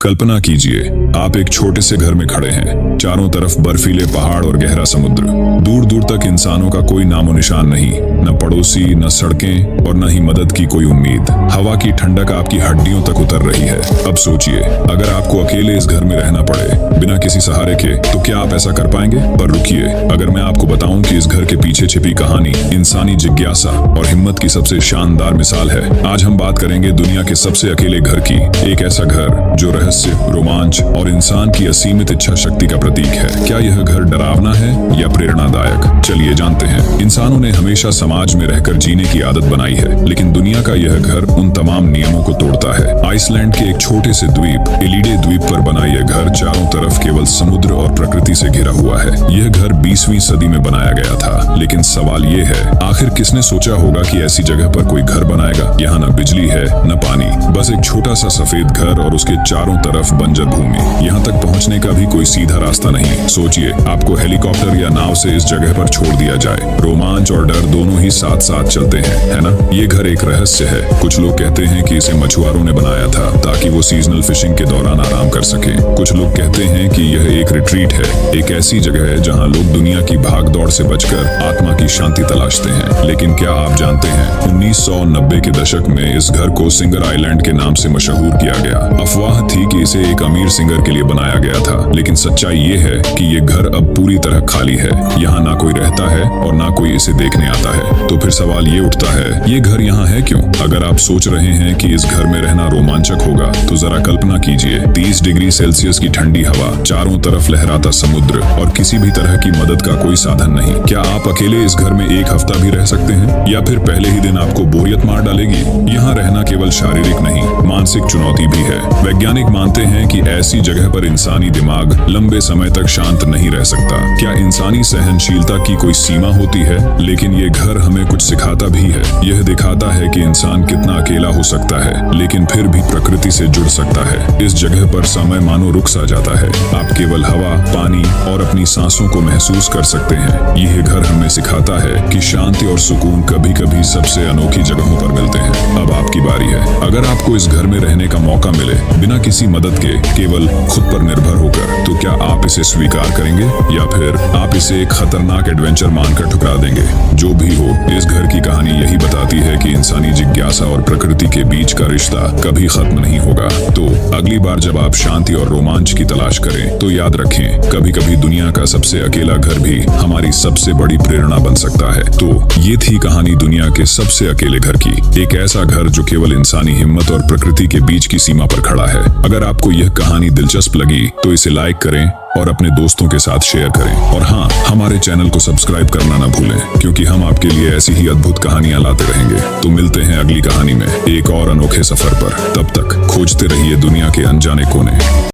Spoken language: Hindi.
कल्पना कीजिए, आप एक छोटे से घर में खड़े हैं। चारों तरफ बर्फीले पहाड़ और गहरा समुद्र। दूर दूर तक इंसानों का कोई नामो निशान नहीं, न पड़ोसी, न सड़कें और न ही मदद की कोई उम्मीद। हवा की ठंडक आपकी हड्डियों तक उतर रही है। अब सोचिए, अगर आपको अकेले इस घर में रहना पड़े बिना किसी सहारे के, तो क्या आप ऐसा कर पाएंगे? पर रुकिए, अगर मैं आपको बताऊं कि इस घर के पीछे छिपी कहानी इंसानी जिज्ञासा और हिम्मत की सबसे शानदार मिसाल है। आज हम बात करेंगे दुनिया के सबसे अकेले घर की। एक ऐसा घर जो रहस्य, रोमांच और इंसान की असीमित इच्छा शक्ति का प्रतीक है। क्या यह घर डरावना है या प्रेरणादायक? चलिए जानते हैं। इंसानों ने हमेशा समाज में रहकर जीने की आदत बनाई है, लेकिन दुनिया का यह घर उन तमाम नियमों को तोड़ता है। आइसलैंड के एक छोटे से द्वीप एलिडे द्वीप पर बना यह घर चारों तरफ केवल समुद्र और प्रकृति से घिरा हुआ है। यह घर 20वीं सदी में बनाया गया था, लेकिन सवाल ये है, आखिर किसने सोचा होगा कि ऐसी जगह पर कोई घर बनाएगा? यहाँ न बिजली है, न पानी, बस एक छोटा सा सफेद घर और उसके चारों तरफ बंजर भूमि। यहाँ तक पहुँचने का भी कोई सीधा रास्ता नहीं। सोचिए, आपको हेलीकॉप्टर या नाव से इस जगह पर छोड़ दिया जाए। रोमांच और डर दोनों ही साथ साथ चलते हैं, है ना? ये घर एक रहस्य है। कुछ लोग कहते हैं कि इसे मछुआरों ने बनाया था ताकि वो सीजनल फिशिंग के दौरान आराम कर सके। कुछ लोग कहते हैं कि यह एक रिट्रीट है, एक ऐसी जगह है जहाँ लोग दुनिया की भाग दौड़ से बचकर आत्मा की शांति तलाशते हैं। लेकिन क्या आप जानते हैं, 1990 के दशक में इस घर को सिंगर आइलैंड के नाम से मशहूर किया गया। अफवाह थी कि इसे एक अमीर सिंगर के लिए बनाया गया था, लेकिन सच्चाई ये है कि ये घर अब पूरी तरह खाली है। यहाँ ना कोई रहता है और ना कोई इसे देखने आता है। तो फिर सवाल ये उठता है, ये घर यहाँ है क्यों? अगर आप सोच रहे हैं कि इस घर में रहना रोमांचक होगा, तो जरा कल्पना कीजिए, 30 डिग्री सेल्सियस की ठंडी हवा, चारों तरफ लहराता समुद्र और किसी भी तरह की मदद का कोई साधन नहीं। क्या आप अकेले इस घर में एक हफ्ता भी रह सकते हैं, या फिर पहले ही दिन आपको बोरियत मार डालेगी? यहाँ रहना केवल शारीरिक नहीं, मानसिक चुनौती भी है। वैज्ञानिक मानते हैं कि ऐसी जगह पर इंसानी दिमाग लंबे समय तक शांत नहीं रह सकता। क्या इंसानी सहनशीलता की कोई सीमा होती है? लेकिन ये घर हमें कुछ सिखाता भी है। यह दिखाता है कि इंसान कितना अकेला हो सकता है, लेकिन फिर भी प्रकृति से जुड़ सकता है। इस जगह पर समय मानो रुक सा जाता है। आप केवल हवा, पानी और अपनी सांसों को महसूस कर सकते हैं। यह घर हमें सिखाता है कि शांति और सुकून कभी कभी सबसे अनोखी जगहों पर मिलते हैं। अब आपकी बारी है। अगर आपको इस घर में रहने का मौका मिले बिना किसी मदद के, केवल खुद पर निर्भर होकर, तो क्या आप इसे स्वीकार करेंगे या फिर आप इसे एक खतरनाक एडवेंचर मानकर ठुकरा देंगे? जो भी हो, इस घर की कहानी यही बताती है कि इंसानी जिज्ञासा और प्रकृति के बीच का रिश्ता कभी खत्म नहीं होगा। तो अगली बार जब आप शांति और रोमांच की तलाश करें, तो याद रखें, कभी कभी दुनिया का सबसे अकेला घर भी हमारी सबसे बड़ी प्रेरणा बन सकता है। तो ये थी कहानी दुनिया के सबसे अकेले घर की। एक ऐसा घर जो केवल इंसानी हिम्मत और प्रकृति के बीच की सीमा पर खड़ा है। अगर आपको यह कहानी दिलचस्प लगी तो इसे लाइक करें और अपने दोस्तों के साथ शेयर करें। और हाँ, हमारे चैनल को सब्सक्राइब करना ना भूलें, क्योंकि हम आपके लिए ऐसी ही अद्भुत कहानियां लाते रहेंगे। तो मिलते हैं अगली कहानी में एक और अनोखे सफर पर। तब तक खोजते रहिए दुनिया के अनजाने कोने।